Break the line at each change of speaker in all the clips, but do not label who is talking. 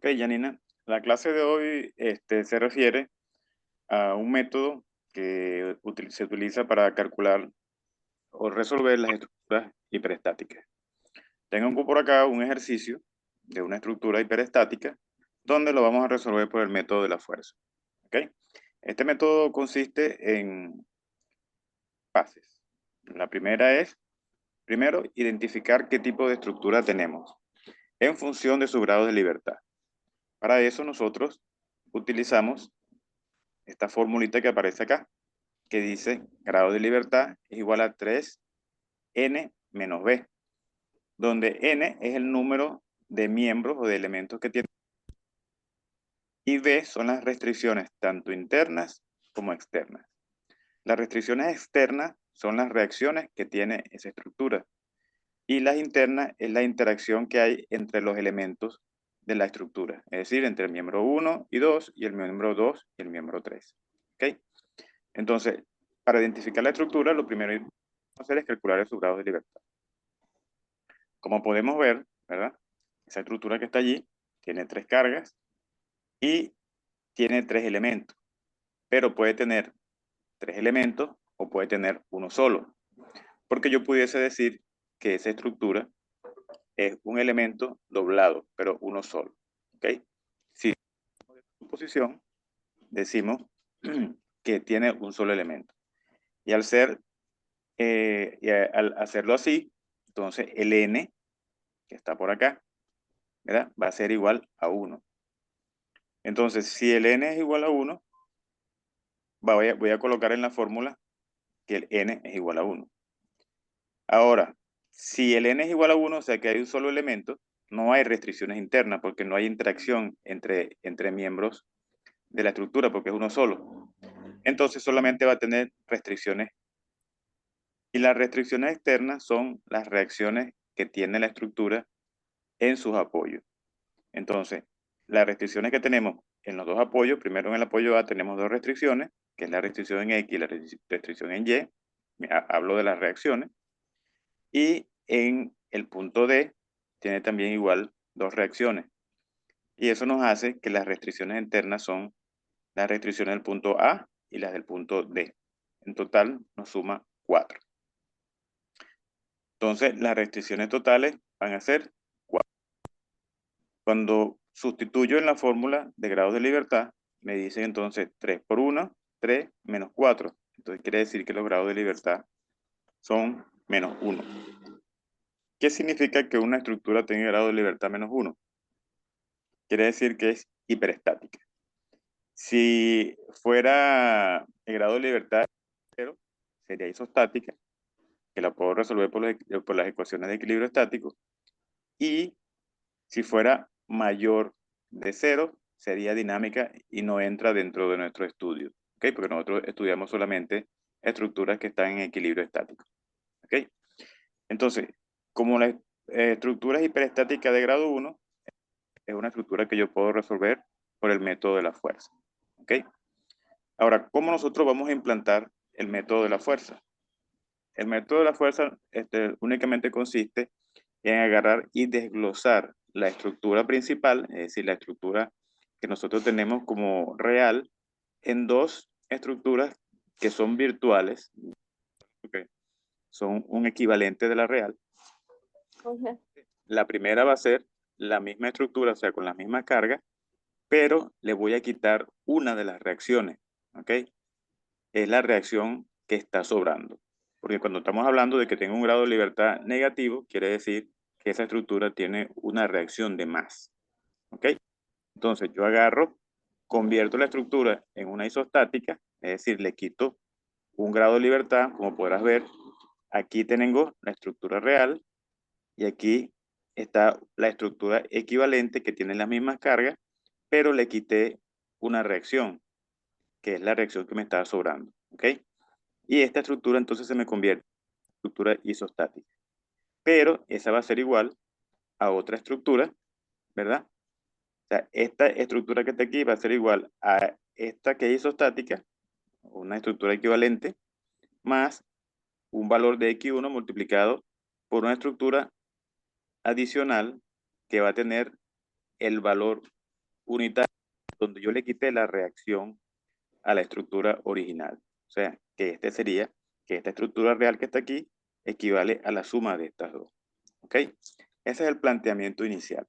Ok, Janina, la clase de hoy se refiere a un método que se utiliza para calcular o resolver las estructuras hiperestáticas. Tengo por acá un ejercicio de una estructura hiperestática donde lo vamos a resolver por el método de la fuerza. ¿Ok? Este método consiste en fases. La primera es, primero, identificar qué tipo de estructura tenemos en función de su grado de libertad. Para eso nosotros utilizamos esta formulita que aparece acá, que dice grado de libertad es igual a 3n menos b, donde n es el número de miembros o de elementos que tiene, y b son las restricciones tanto internas como externas. Las restricciones externas son las reacciones que tiene esa estructura, y las internas es la interacción que hay entre los elementos de la estructura, es decir, entre el miembro 1 y 2 y el miembro 2 y el miembro 3. ¿Ok? Entonces, para identificar la estructura, lo primero que vamos a hacer es calcular su grado de libertad. Como podemos ver, ¿verdad? Esa estructura que está allí tiene 3 cargas y tiene 3 elementos, pero puede tener 3 elementos o puede tener uno solo, porque yo pudiese decir que esa estructura es un elemento doblado, pero uno solo. ¿Ok? Si de su posición decimos que tiene un solo elemento. Y al al hacerlo así, entonces el n, que está por acá, ¿verdad? Va a ser igual a 1. Entonces, si el n es igual a 1, voy a colocar en la fórmula que el n es igual a 1. Ahora, si el n es igual a 1, o sea que hay un solo elemento, no hay restricciones internas porque no hay interacción entre miembros de la estructura porque es uno solo. Entonces solamente va a tener restricciones. Y las restricciones externas son las reacciones que tiene la estructura en sus apoyos. Entonces, las restricciones que tenemos en los dos apoyos, primero en el apoyo A tenemos dos restricciones, que es la restricción en X y la restricción en Y. Hablo de las reacciones. Y en el punto D tiene también igual dos reacciones. Y eso nos hace que las restricciones internas son las restricciones del punto A y las del punto D. En total nos suma 4. Entonces, las restricciones totales van a ser 4. Cuando sustituyo en la fórmula de grados de libertad, me dicen entonces 3 por 1, 3 menos 4. Entonces quiere decir que los grados de libertad son menos 1. ¿Qué significa que una estructura tenga grado de libertad menos 1? Quiere decir que es hiperestática. Si fuera el grado de libertad 0, sería isostática, que la puedo resolver por las ecuaciones de equilibrio estático. Y si fuera mayor de 0, sería dinámica y no entra dentro de nuestro estudio. ¿Ok? Porque nosotros estudiamos solamente estructuras que están en equilibrio estático. ¿Ok? Entonces, como la estructura es hiperestática de grado 1, es una estructura que yo puedo resolver por el método de la fuerza. ¿Ok? Ahora, ¿cómo nosotros vamos a implantar el método de la fuerza? El método de la fuerza únicamente consiste en agarrar y desglosar la estructura principal, es decir, la estructura que nosotros tenemos como real, en dos estructuras que son virtuales, okay, son un equivalente de la real.
Ujú.
La primera va a ser la misma estructura, o sea, con la misma carga, pero le voy a quitar una de las reacciones, ¿ok? Es la reacción que está sobrando. Porque cuando estamos hablando de que tenga un grado de libertad negativo, quiere decir que esa estructura tiene una reacción de más. ¿Ok? Entonces yo agarro, convierto la estructura en una isostática, es decir, le quito un grado de libertad, como podrás ver, aquí tengo la estructura real y aquí está la estructura equivalente que tiene las mismas cargas, pero le quité una reacción, que es la reacción que me estaba sobrando. ¿Ok? Y esta estructura entonces se me convierte en estructura isostática. Pero esa va a ser igual a otra estructura, ¿verdad? O sea, esta estructura que está aquí va a ser igual a esta que es isostática, una estructura equivalente, más un valor de X1 multiplicado por una estructura adicional que va a tener el valor unitaria donde yo le quité la reacción a la estructura original. O sea, que esta estructura real que está aquí equivale a la suma de estas dos. ¿Ok? Ese es el planteamiento inicial.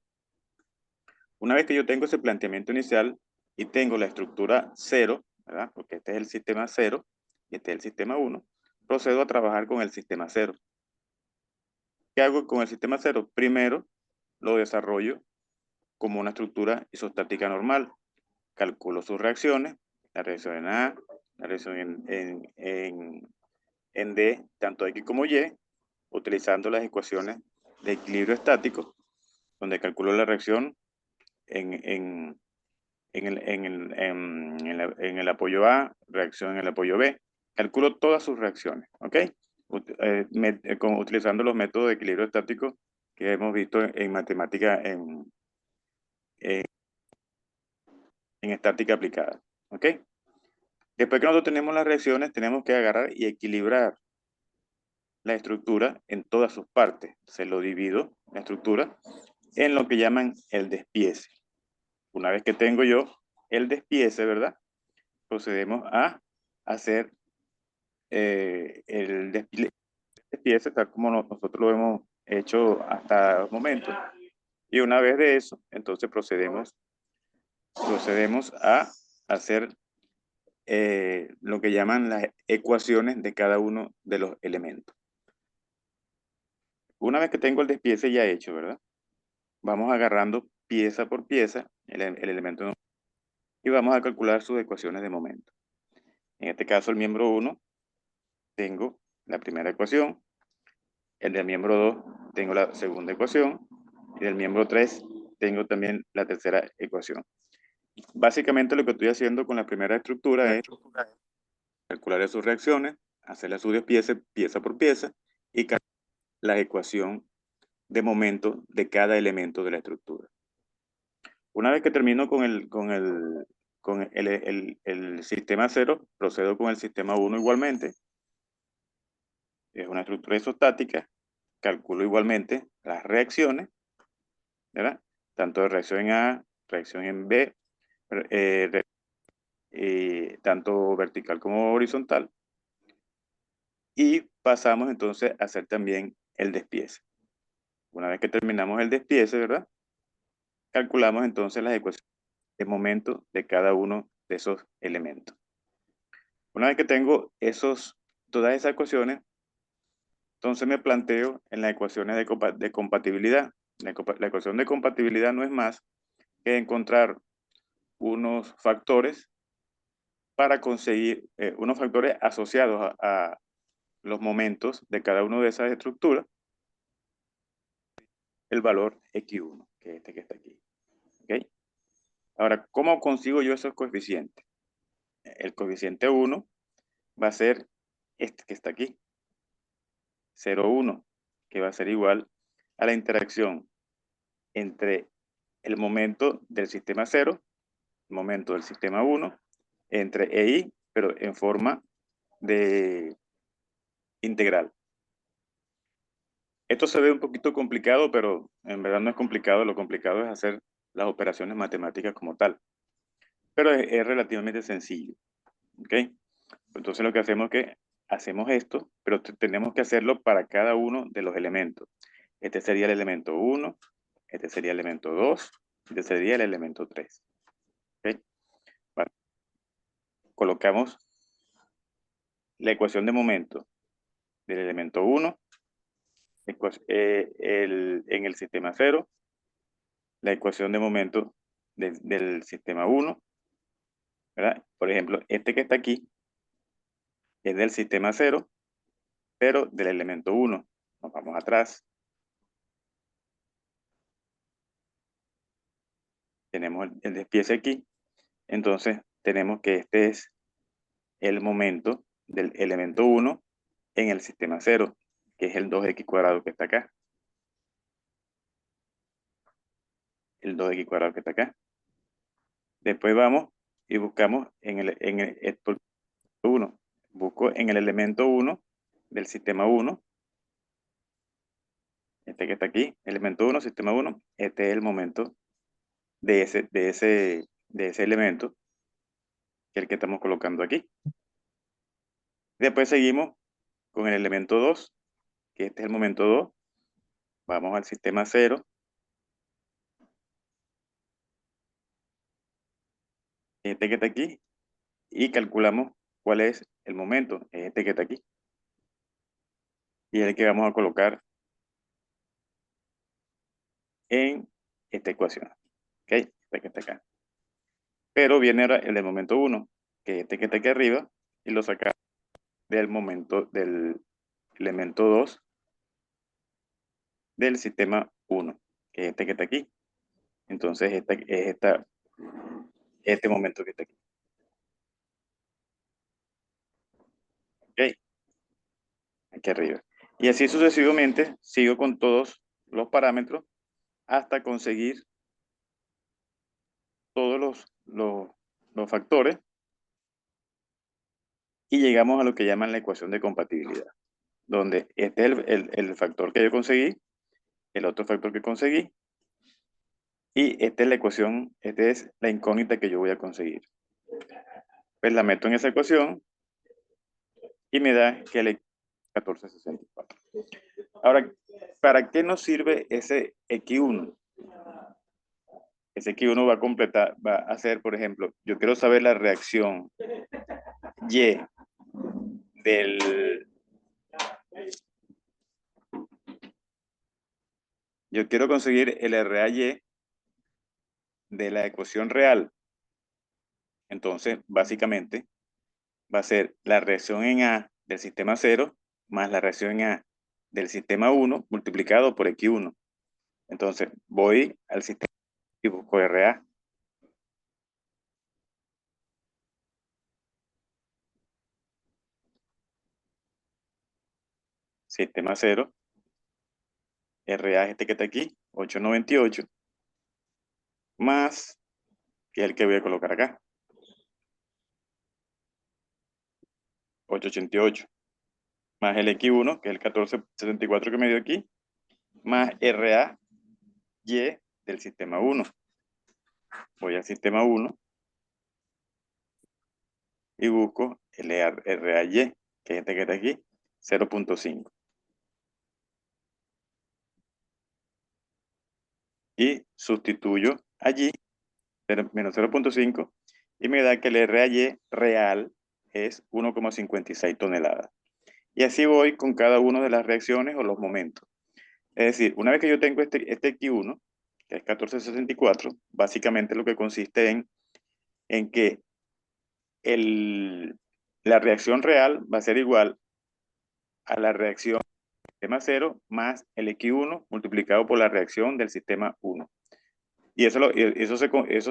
Una vez que yo tengo ese planteamiento inicial y tengo la estructura 0, ¿verdad? Porque este es el sistema 0 y este es el sistema 1, procedo a trabajar con el sistema 0. ¿Qué hago con el sistema 0? Primero lo desarrollo como una estructura isostática normal. Calculo sus reacciones, la reacción en A, la reacción en D, tanto X como Y, utilizando las ecuaciones de equilibrio estático, donde calculo la reacción en el apoyo A, reacción en el apoyo B. Calculo todas sus reacciones, ¿ok? Utilizando los métodos de equilibrio estático que hemos visto en matemática en estática aplicada, ¿ok? Después que nosotros tenemos las reacciones, tenemos que agarrar y equilibrar la estructura en todas sus partes. Se lo divido, la estructura, en lo que llaman el despiece. Una vez que tengo yo el despiece, ¿verdad? Procedemos a hacer el despiece tal como nosotros lo hemos hecho hasta el momento. Y una vez de eso, entonces procedemos a hacer lo que llaman las ecuaciones de cada uno de los elementos. Una vez que tengo el despiece ya hecho, ¿verdad? Vamos agarrando pieza por pieza el elemento y vamos a calcular sus ecuaciones de momento. En este caso, el miembro 1, tengo la primera ecuación, el del miembro 2, tengo la segunda ecuación, y del miembro 3, tengo también la tercera ecuación. Básicamente lo que estoy haciendo con la primera estructura es calcular sus reacciones, hacerle su despiece pieza por pieza y calcular la ecuación de momento de cada elemento de la estructura. Una vez que termino con el sistema 0, procedo con el sistema 1 igualmente. Es una estructura isostática. Calculo igualmente las reacciones, ¿verdad? Tanto de reacción en A, reacción en B, tanto vertical como horizontal. Y pasamos entonces a hacer también el despiece. Una vez que terminamos el despiece, ¿verdad? Calculamos entonces las ecuaciones de momento de cada uno de esos elementos. Una vez que tengo todas esas ecuaciones, entonces me planteo en las ecuaciones de compatibilidad. La ecuación de compatibilidad no es más que encontrar unos factores para conseguir unos factores asociados a los momentos de cada una de esas estructuras, el valor X1, que es este que está aquí. ¿Okay? Ahora, ¿cómo consigo yo esos coeficientes? El coeficiente 1 va a ser este que está aquí, 0,1, que va a ser igual a la interacción entre el momento del sistema 0, el momento del sistema 1, entre EI, pero en forma de integral. Esto se ve un poquito complicado, pero en verdad no es complicado. Lo complicado es hacer las operaciones matemáticas como tal. Pero es relativamente sencillo. ¿Ok? Entonces lo que hacemos es que hacemos esto, pero tenemos que hacerlo para cada uno de los elementos. Este sería el elemento 1, este sería el elemento 2, este sería el elemento 3. ¿Ok? Bueno, colocamos la ecuación de momento del elemento 1 en el sistema 0, la ecuación de momento del sistema 1, ¿verdad? Por ejemplo, este que está aquí es del sistema 0, pero del elemento 1. Nos vamos atrás. Tenemos el despiece aquí. Entonces, tenemos que este es el momento del elemento 1 en el sistema 0, que es el 2x cuadrado que está acá. El 2x cuadrado que está acá. Después vamos y buscamos en el 1. Busco en el elemento 1 del sistema 1. Este que está aquí, elemento 1, sistema 1. Este es el momento de ese elemento, que es el que estamos colocando aquí. Después seguimos con el elemento 2, que este es el momento 2. Vamos al sistema 0. Este que está aquí. Y calculamos cuál es el momento. Este que está aquí. Y es el que vamos a colocar en esta ecuación. ¿Ok? Este que está acá. Pero viene ahora el del momento 1, que es este que está aquí arriba, y lo sacamos del momento del elemento 2 del sistema 1, que es este que está aquí. Entonces, este momento que está aquí. ¿Ok? Aquí arriba. Y así sucesivamente sigo con todos los parámetros hasta conseguir todos los factores y llegamos a lo que llaman la ecuación de compatibilidad, donde este es el factor que yo conseguí, el otro factor que conseguí, y esta es la ecuación, esta es la incógnita que yo voy a conseguir. Pues la meto en esa ecuación y me da que el 1464. Ahora, ¿para qué nos sirve ese X1? Ese X1 va a hacer, por ejemplo, yo quiero saber la reacción Y del... Yo quiero conseguir el RAY de la ecuación real. Entonces, básicamente, va a ser la reacción en A del sistema 0 más la reacción en A del sistema 1 multiplicado por X1. Entonces, voy al sistema y busco RA. Sistema 0, RA es este que está aquí, 898, más, que es el que voy a colocar acá, 888, más el X1, que es el 1474 que me dio aquí, más RA Y del sistema 1. Voy al sistema 1 y busco el RAY, que es este que está aquí, 0.5. Y sustituyo allí menos 0.5 y me da que el RAY real es 1,56 toneladas. Y así voy con cada una de las reacciones o los momentos. Es decir, una vez que yo tengo este X1, que es 1464, básicamente lo que consiste en que la reacción real va a ser igual a la reacción del sistema 0 más el X1 multiplicado por la reacción del sistema 1. Y eso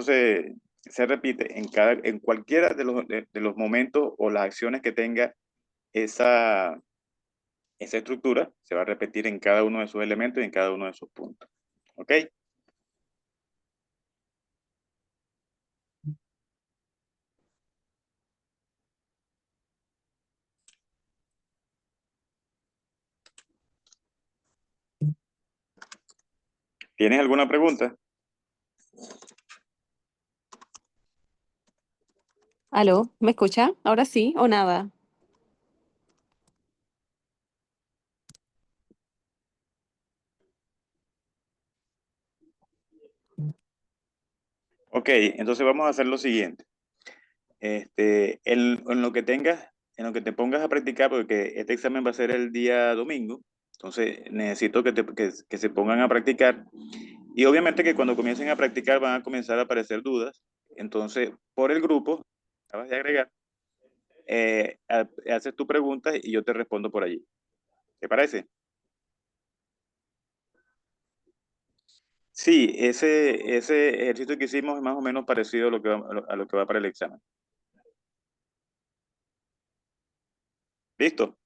se repite en cualquiera de los momentos o las acciones que tenga esa estructura, se va a repetir en cada uno de sus elementos y en cada uno de sus puntos. ¿Ok? ¿Tienes alguna pregunta?
¿Aló? ¿Me escucha? ¿Ahora sí o nada?
Ok, entonces vamos a hacer lo siguiente. En lo que tengas, en lo que te pongas a practicar, porque este examen va a ser el día domingo, entonces necesito que se pongan a practicar. Y obviamente que cuando comiencen a practicar van a comenzar a aparecer dudas. Entonces, por el grupo, acabas de agregar, haces tu pregunta y yo te respondo por allí. ¿Te parece? Sí, ese ejercicio que hicimos es más o menos parecido a lo que va para el examen. ¿Listo?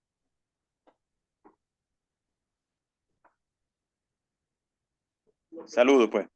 Saludos, pues.